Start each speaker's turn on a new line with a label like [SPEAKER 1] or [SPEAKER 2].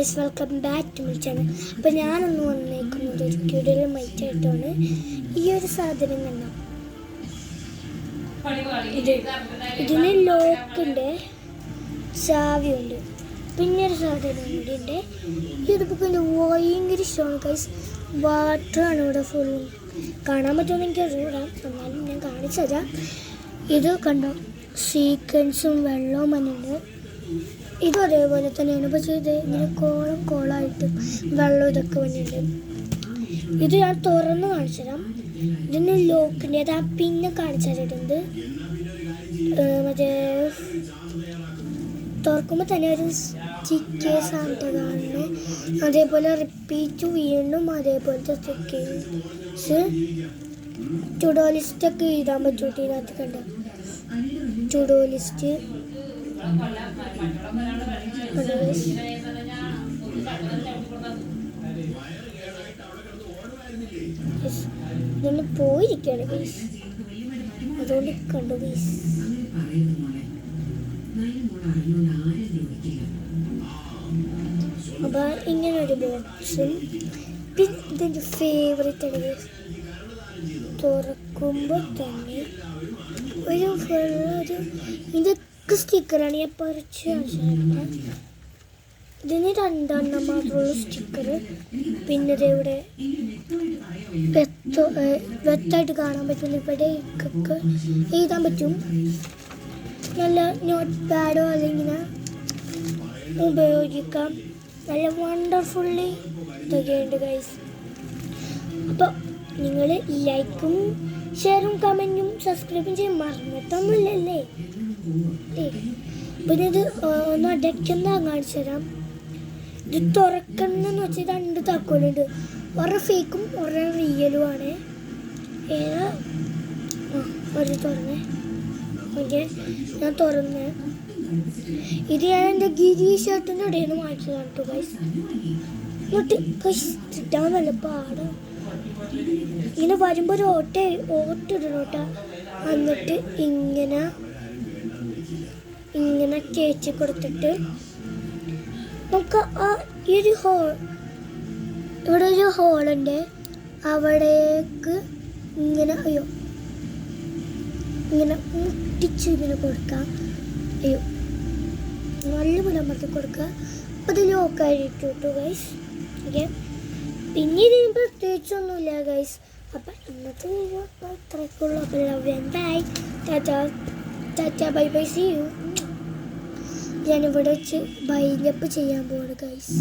[SPEAKER 1] Guys, welcome back to my channel. അപ്പോൾ ഞാനൊന്ന് വന്നേക്കുന്നത് ഒരു കിടിലമായിട്ടായിട്ടാണ്. ഈ ഒരു സാധനം കണ്ടോ, ഇതിന് ലോക്കുണ്ട്, ചാവിയുണ്ട്, പിന്നെ ഒരു സാധനം കൂടി ഉണ്ട്. ഇതിപ്പോൾ എൻ്റെ ഭയങ്കര ഇഷ്ടമാണ് ഗൈസ്. വാട്ടറാണ് ഇവിടെ ഫുൾ. കാണാൻ പറ്റുമെന്ന് എനിക്ക് അറിയാം, എന്നാലും ഞാൻ കാണിച്ചു തരാം. ഇത് കണ്ടോ, സീക്വൻസും വെള്ളവും വന്നിട്ടുണ്ട്. ഇതും അതേപോലെ തന്നെയാണ്, പക്ഷേ ഇത് ഇങ്ങനെ കോളായിട്ട് വെള്ളം ഇതൊക്കെ വന്നിട്ടുണ്ട്. ഇത് ഞാൻ തുറന്ന് കാണിച്ചു തരാം. ഇതിന് ലോക്കിൻ്റെ അത് പിന്നെ കാണിച്ചു തരുന്നുണ്ട്. മറ്റേ തുറക്കുമ്പോൾ തന്നെ ഒരു സ്റ്റിക്കേഴ്സാണ് കാണുന്നത്. അതേപോലെ റിപ്പീറ്റ് വീണ്ടും അതേപോലത്തെ സ്റ്റിക്കേഴ്സ്. ടുഡോ ലിസ്റ്റൊക്കെ എഴുതാൻ പറ്റൂട്ടി ഇതിനകത്ത് കണ്ട ടുഡോ ലിസ്റ്റ്. ഇതൊന്ന് പോയിരിക്കുകയാണ് ഗൈസ്, അതുകൊണ്ട് കണ്ടു ഗൈസ്. അപ്പൊ ഇങ്ങനൊരു ബോക്സും പിന്നെ ഇതെൻ്റെ ഫേവറേറ്റ് ആണ് ഗൈസ്. തുറക്കുമ്പോൾ തന്നെ ഒരു ഇതൊക്കെ സ്റ്റിക്കറാണ്. ഞാൻ പറിച്ച് കാണിച്ചിട്ടുണ്ട്. ഇതിന് 2 എണ്ണം മാത്രമുള്ള സ്റ്റിക്കർ. പിന്നെ ഇതെവിടെ വ്യക്തമായിട്ട് കാണാൻ പറ്റില്ല. ഇവിടെ ഒക്കെ എഴുതാൻ പറ്റും. നല്ല നോട്ട് പാഡോ അല്ലെങ്കിൽ ഉപയോഗിക്കാം. നല്ല വണ്ടർഫുള്ളി ഇതൊക്കെയുണ്ട് ഗൈസ്. അപ്പോൾ നിങ്ങൾ ലൈക്കും ഷെയറും കമൻറ്റും സബ്സ്ക്രൈബും ചെയ്യാൻ മറന്നിട്ടൊന്നുമില്ലല്ലേ. പിന്നെ ഇത് ഒന്ന് അടയ്ക്കുന്ന കാണിച്ചു തരാം. ഇത് തുറക്കണമെന്ന് വെച്ചാൽ 2 താക്കോലുണ്ട്. ഒരെണ്ണം ഫേക്കും ഒരെണ്ണം റിയലും ആണ്. ഏതാ ഒരു തുറന്നേ. ഓക്കെ, ഞാൻ തുറന്നേ. ഇത് ഞാൻ എൻ്റെ ഗിരീഷേട്ടൻ്റെ ഇടയിൽ നിന്ന് വാങ്ങിച്ചതാണ് കേട്ടോ ഗൈസ്. എന്നിട്ട് ഗൈസ് കിട്ടാൻ നല്ല പാടാണ്. ഇങ്ങനെ വരുമ്പോൾ ഒരു ഓട്ടിടണോട്ടാ. എന്നിട്ട് ഇങ്ങനെ കേച്ച് കൊടുത്തിട്ട് നമുക്ക് ഈ ഒരു ഇവിടെ ഒരു ഹോളുണ്ട്, അവിടേക്ക് ഇങ്ങനെ ഇങ്ങനെ മുട്ടിച്ച് ഇങ്ങനെ കൊടുക്കാം. നല്ല പോലെ അമർത്തി കൊടുക്കുക. അപ്പം ഇത് ലോക്കായിട്ട് കിട്ടും ഗൈസ്. ഓക്കെ, പിന്നെ ഇതിന് പ്രത്യേകിച്ചൊന്നുമില്ല ഗൈസ്. അപ്പം ഇന്നത്തെ വീഡിയോ ഇത്രയൊക്കെയുള്ളൂ. അപ്പം love and bye. Tata bye bye, see you. ഞാനിവിടെ വെച്ച് ബൈൻഡപ്പ് ചെയ്യാൻ പോവാണ് ഗൈസ്.